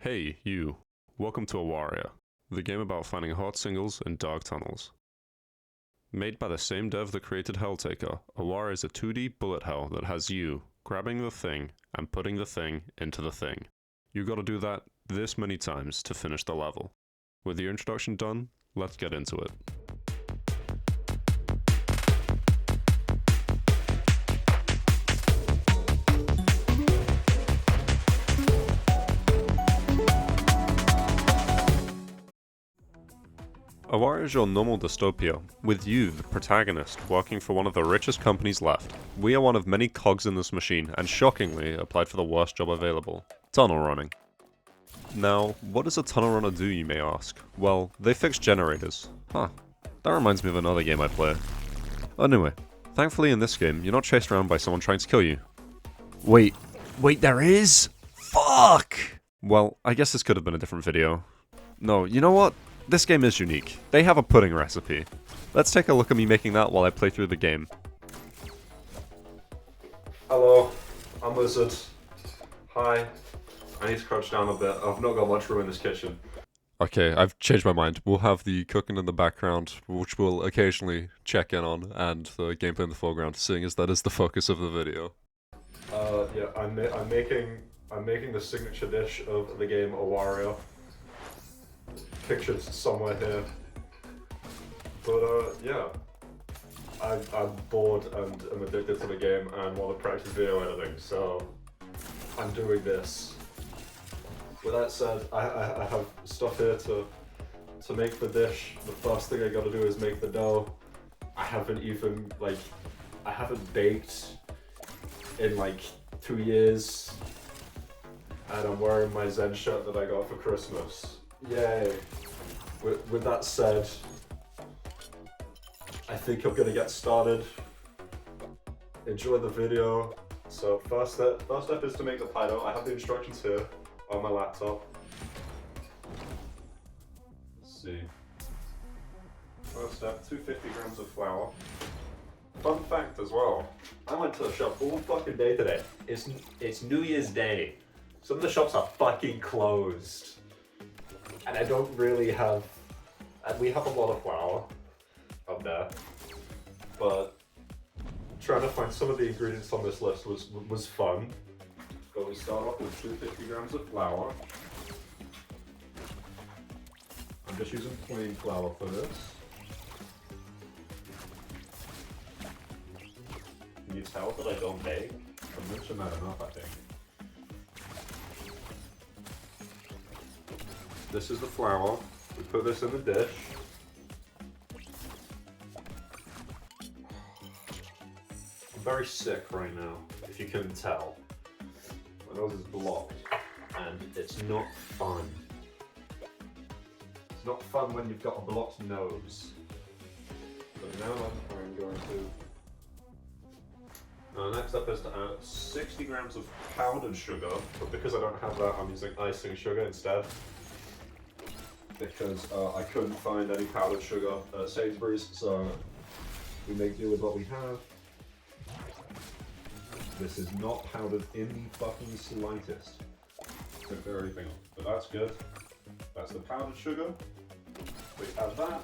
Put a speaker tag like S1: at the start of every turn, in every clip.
S1: Hey, you. Welcome to Awaria, the game about finding hot singles in dark tunnels. Made by the same dev that created Helltaker, Awaria is a 2D bullet hell that has you grabbing the thing and putting the thing into the thing. You gotta do that this many times to finish the level. With your introduction done, let's get into it. Awaria is your normal dystopia, with you, the protagonist, working for one of the richest companies left. We are one of many cogs in this machine, and shockingly, applied for the worst job available: tunnel running. Now, what does a tunnel runner do, you may ask? Well, they fix generators. Huh, that reminds me of another game I play. Anyway, thankfully in this game, you're not chased around by someone trying to kill you. Wait, there is? Fuck! Well, I guess this could have been a different video. No, you know what? This game is unique. They have a pudding recipe. Let's take a look at me making that while I play through the game. Hello, I'm Lizard. Hi. I need to crouch down a bit. I've not got much room in this kitchen. Okay, I've changed my mind. We'll have the cooking in the background, which we'll occasionally check in on, and the gameplay in the foreground, seeing as that is the focus of the video. Yeah, I'm making the signature dish of the game, Awaria. Pictures somewhere here. But yeah, I'm bored and am addicted to the game and want to practice video editing, so I'm doing this. With that said, I have stuff here to make the dish. The first thing I gotta do is make the dough. I haven't baked in like 2 years, and I'm wearing my Zen shirt that I got for Christmas. Yay. With that said, I think I'm gonna get started. Enjoy the video. So first step is to make the pie dough. I have the instructions here on my laptop. Let's see. First step, 250 grams of flour. Fun fact as well, I went to the shop all fucking day today. It's New Year's Day. Some of the shops are fucking closed. And I don't really have, we have a lot of flour up there, but trying to find some of the ingredients on this list was fun. So we start off with 250 grams of flour. I'm just using plain flour for this. Can you tell that I don't bake? I mentioned that enough, I think. This is the flour. We put this in the dish. I'm very sick right now, if you couldn't tell. My nose is blocked, and it's not fun. It's not fun when you've got a blocked nose. So now I'm going to... next up is to add 60 grams of powdered sugar, but because I don't have that, I'm using icing sugar instead. Because I couldn't find any powdered sugar at Sainsbury's, so we make do with what we have. This is not powdered in the fucking slightest. Could clear everything up, but that's good. That's the powdered sugar. We add that.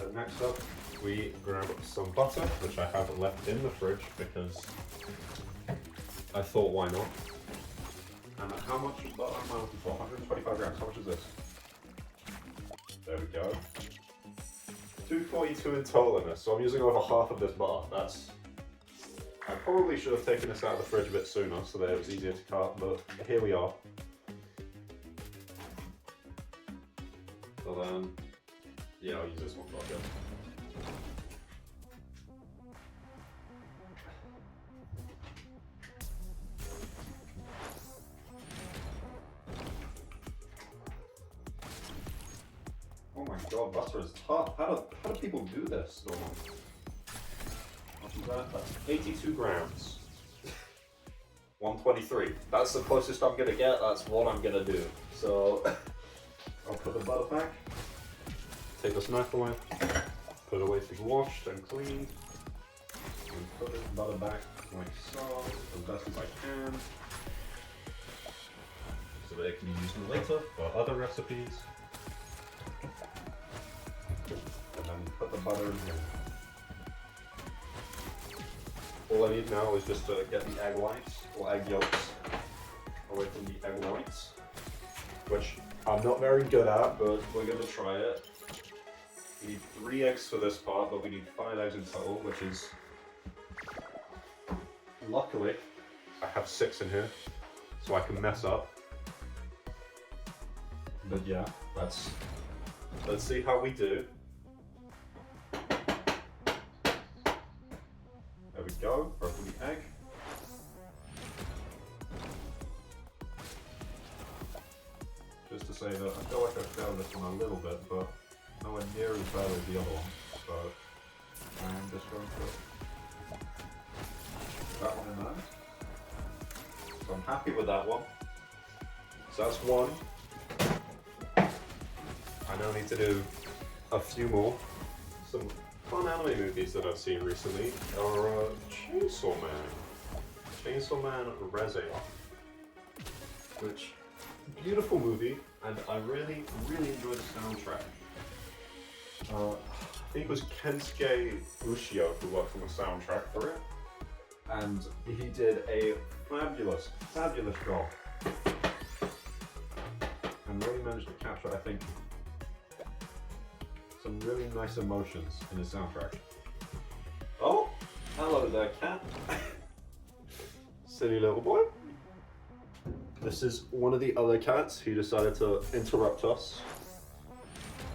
S1: And next up, we grab some butter, which I have left in the fridge because I thought, why not? And how much butter am I looking for? 125 grams. How much is this? There we go. 242 in total in this, so I'm using over half of this butter. I probably should have taken this out of the fridge a bit sooner so that it was easier to cut, but here we are. So then, yeah, I'll use this one for it. Oh my god, butter is tough. How do people do this? So, what is that? That's 82 grams. 123. That's the closest I'm gonna get. That's what I'm gonna do. So, I'll put the butter back. Take this knife away. Put it away to be washed and cleaned. And put this butter back like so, as best as I can. so that it can be used later for other recipes. And then put the butter in here. All I need now is just to get the egg whites, or egg yolks, away from the egg whites, which I'm not very good at, but we're going to try it. We need 3 eggs for this part, but we need 5 eggs in total, which is... Luckily, I have 6 in here, so I can mess up. But yeah, let's see how we do. There we go, open the egg. Just to say that I feel like I failed this one a little bit, but nowhere near as bad as the other one. So I'm just going to put that one in there. So I'm happy with that one. So that's one. I now need to do a few more. Some fun anime movies that I've seen recently are Chainsaw Man. Chainsaw Man RAHHHHHH, which beautiful movie, and I really enjoyed the soundtrack. I think it was Kensuke Ushio who worked on the soundtrack for it, and he did a fabulous job, and really managed to capture, I think, some really nice emotions in the soundtrack. Oh, hello there, cat. Silly little boy. This is one of the other cats who decided to interrupt us.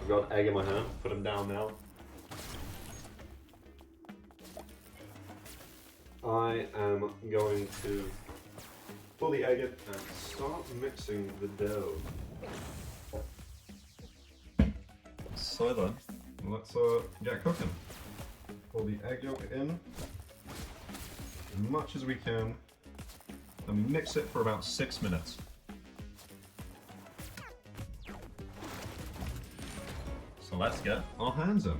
S1: I've got an egg in my hand, put him down now. I am going to pull the egg in and start mixing the dough. So then, let's get cooking. Pull the egg yolk in as much as we can and mix it for about 6 minutes. So let's get our hands in.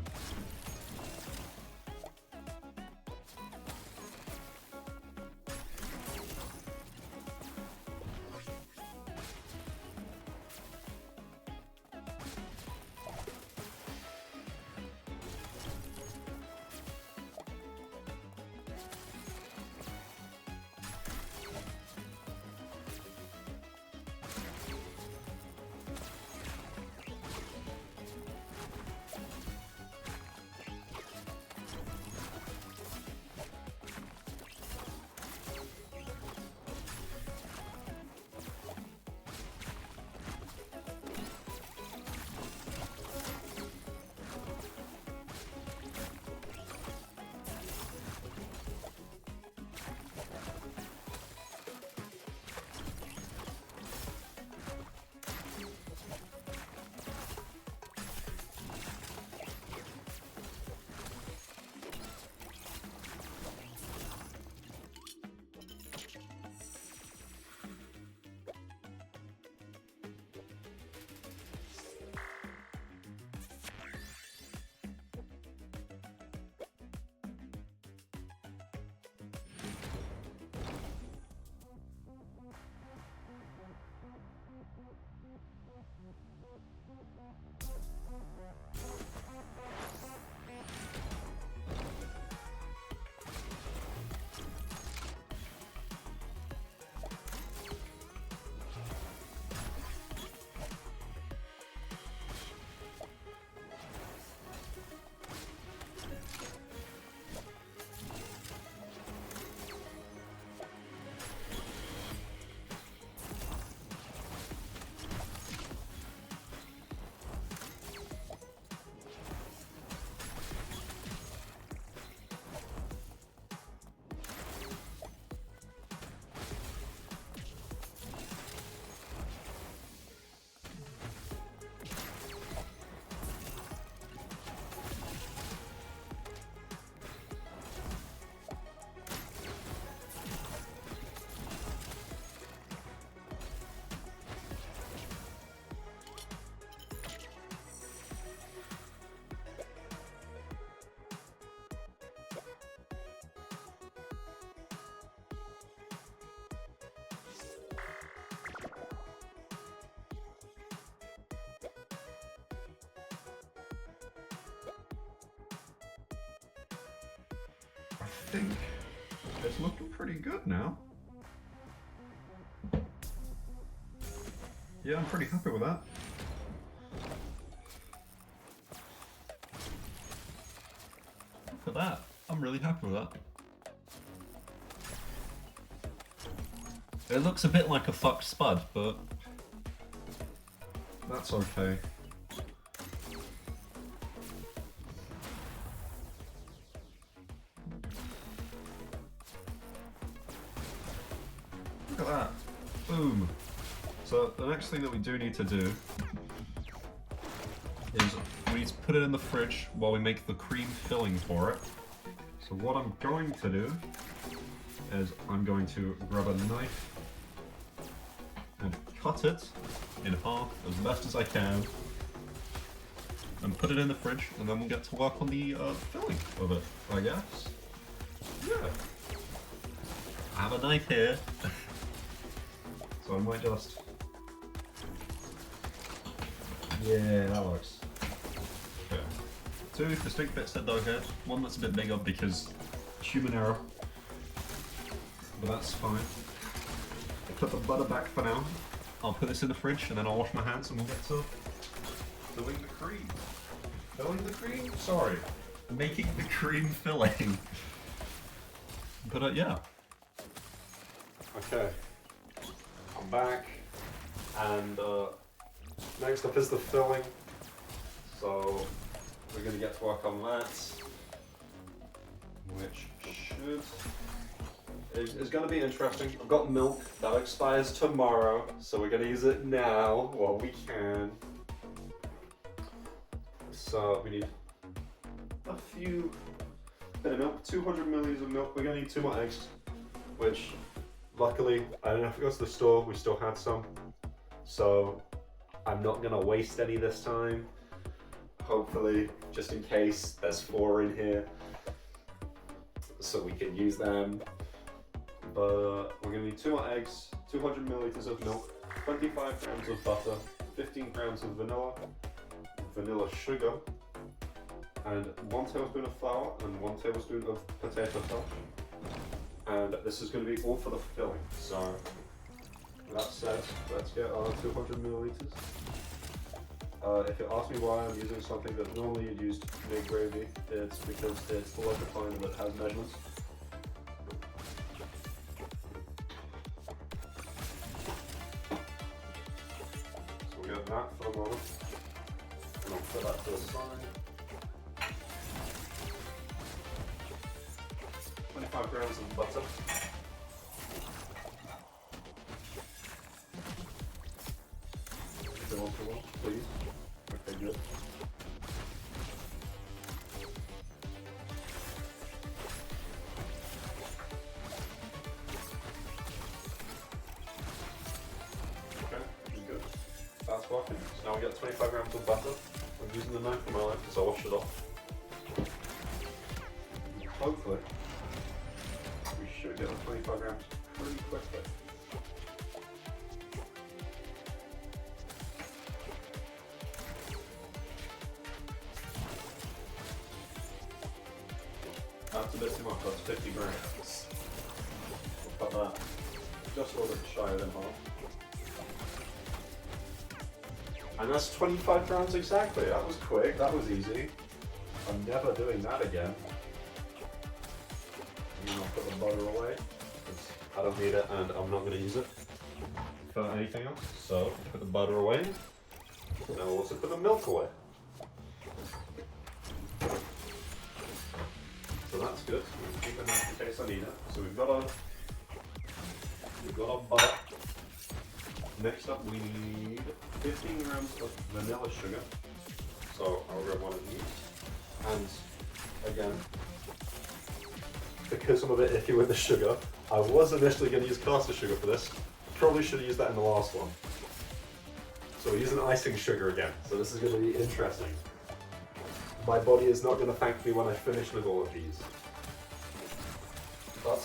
S1: think it's looking pretty good now. Yeah, I'm pretty happy with that. Look at that. I'm really happy with that. It looks a bit like a fucked spud, but that's okay. Look at that. Boom. So the next thing that we do need to do is we need to put it in the fridge while we make the cream filling for it. So what I'm going to do is I'm going to grab a knife and cut it in half as best as I can and put it in the fridge, and then we'll get to work on the filling of it, I guess. Yeah. I have a knife here, so I might just... Yeah, that works. Okay. 2 distinct bits that don't hit. One that's a bit bigger because human error. But that's fine. I'll put the butter back for now. I'll put this in the fridge and then I'll wash my hands and we'll get to filling the cream. Filling the cream? Sorry. Making the cream filling. But yeah. Okay. I'm back. And next up is the filling. So we're going to get to work on that. Which should... It's going to be interesting. I've got milk that expires tomorrow, so we're going to use it now while we can. So we need a bit of milk, 200 milliliters of milk. We're going to need 2 more eggs, which luckily I didn't have to go to the store. We still had some, so I'm not going to waste any this time. Hopefully, just in case there's 4 in here, so we can use them. But we're going to need 2 more eggs, 200 milliliters of milk, 25 grams of butter, 15 grams of vanilla sugar, and 1 tablespoon of flour and 1 tablespoon of potato starch. And this is going to be all for the filling. So that said, let's get our 200 milliliters. If you ask me why I'm using something that normally you'd use to make gravy, it's because it's the local finder that has measurements. That for a moment, and I'll put that to the side. 25 grams of butter. Fill for one, please. Okay, good. That's working. So now we get 25 grams of butter. I'm using the knife in my life because I washed it off. Hopefully, we should get the 25 grams pretty quickly. That's a bit too much, that's 50 grams. We'll cut that just a little bit shy than half. And that's 25 grams exactly. That was quick, that was easy. I'm never doing that again. And I'll put the butter away, because I don't need it and I'm not going to use it for anything else. So, put the butter away. And I'll also put the milk away. So that's good. We'll keep it nice in case I need it. So we've got our butter. Next up we need 15 grams of vanilla sugar. So I'll grab one of these. And again, because I'm a bit iffy with the sugar, I was initially going to use caster sugar for this. Probably should have used that in the last one. So we're using icing sugar again. So this is going to be interesting. My body is not going to thank me when I finish with all of these. But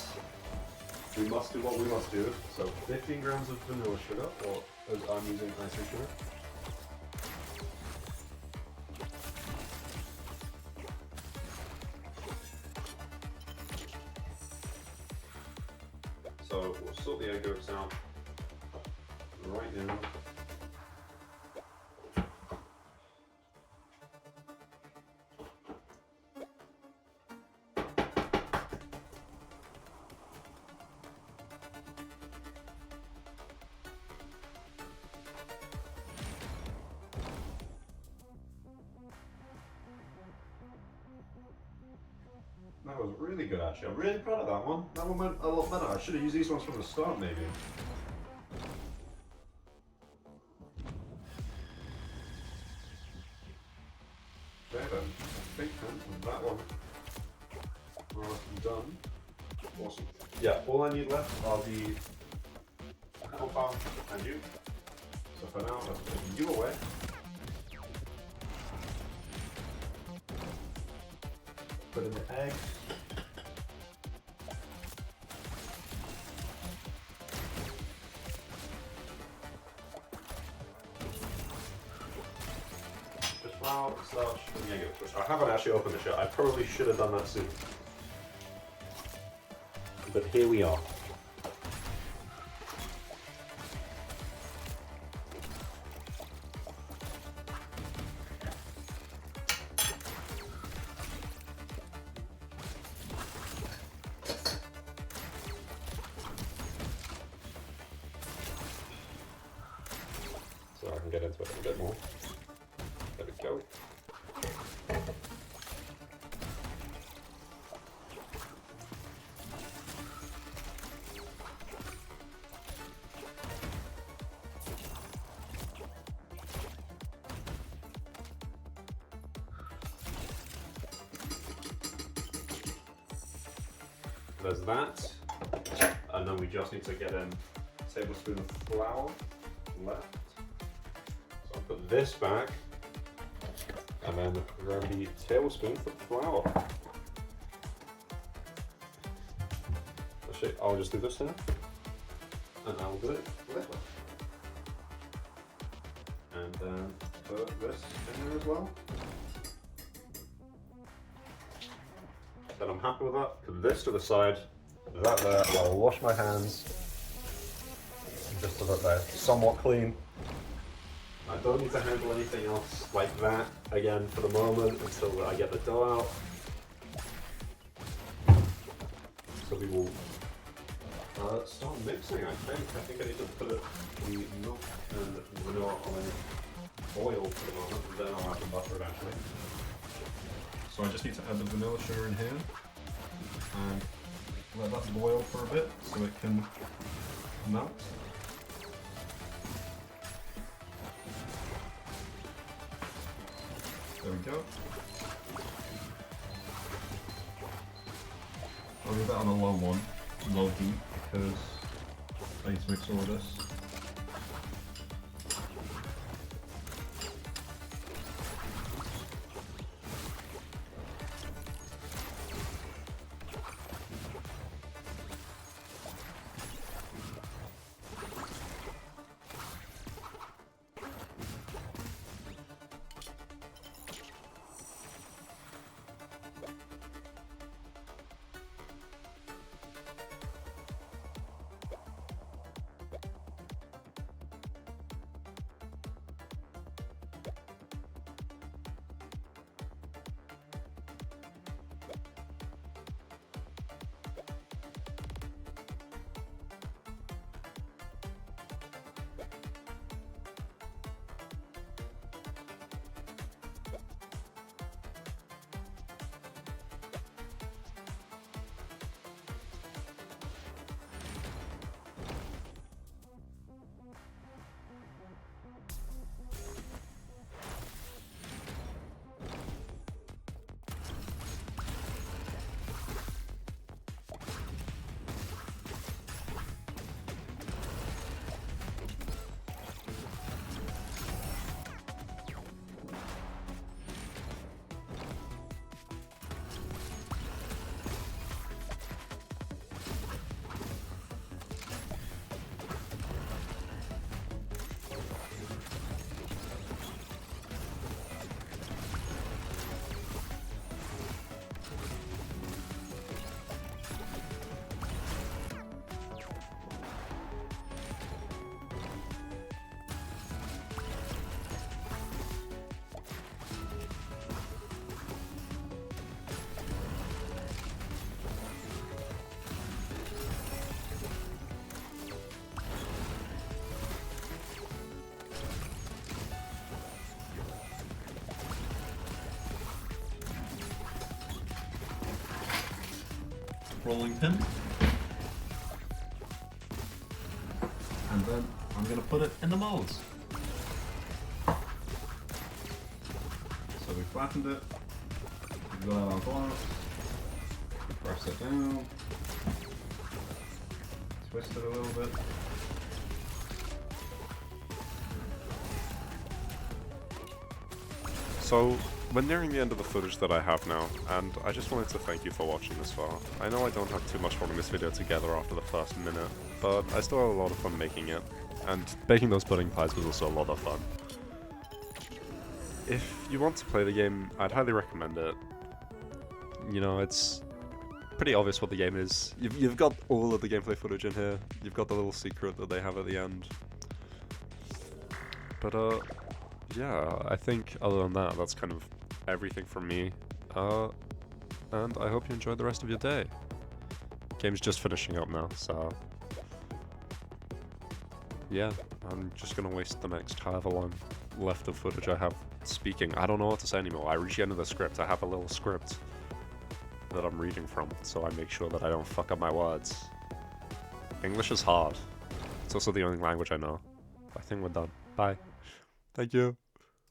S1: we must do what we must do. So 15 grams of vanilla sugar, or as I'm using icing sugar. So we'll sort the egg yolks out right now. That was really good actually. I'm really proud of that one. That one went a lot better. I should have used these ones from the start maybe. Okay then, I think then that one is done. Awesome. Yeah, all I need left are the compound and you. So for now, let's put you away. Put in the egg. Just flour, starch, and the egg yolks, which I haven't actually opened this yet. I probably should have done that soon. But here we are. So I can get into it a bit more. There we go. There's that, and then we just need to get in a tablespoon of flour left. So I'll put this back, and then grab the tablespoon for flour. Actually, I'll just do this here, and I'll do it this way. And then put this in there as well. Then I'm happy with that. Put this to the side. That there. I'll wash my hands just so that they're somewhat clean. I don't need to handle anything else like that again for the moment until I get the dough out. So we will start mixing. I think I need to put the milk and vanilla on a boil for the moment, and then I'll add the butter eventually. So I just need to add the vanilla sugar in here and let that boil for a bit so it can melt. There we go. I'll leave that on a low one, low heat, because I need to mix all of this. rolling pin. And then I'm gonna put it in the molds. So we flattened it, we got out our glass, press it down, twist it a little bit. So, we're nearing the end of the footage that I have now, and I just wanted to thank you for watching this far. I know I don't have too much from this video together after the first minute, but I still had a lot of fun making it, and baking those pudding pies was also a lot of fun. If you want to play the game, I'd highly recommend it. You know, it's pretty obvious what the game is. You've got all of the gameplay footage in here, you've got the little secret that they have at the end. But yeah, I think other than that, that's kind of everything from me. And I hope you enjoy the rest of your day. Game's just finishing up now, so yeah, I'm just gonna waste the next however long left of footage I have speaking. I don't know what to say anymore. I reached the end of the script. I have a little script that I'm reading from, so I make sure that I don't fuck up my words. English is hard. It's also the only language I know. I think we're done. Bye. Thank you.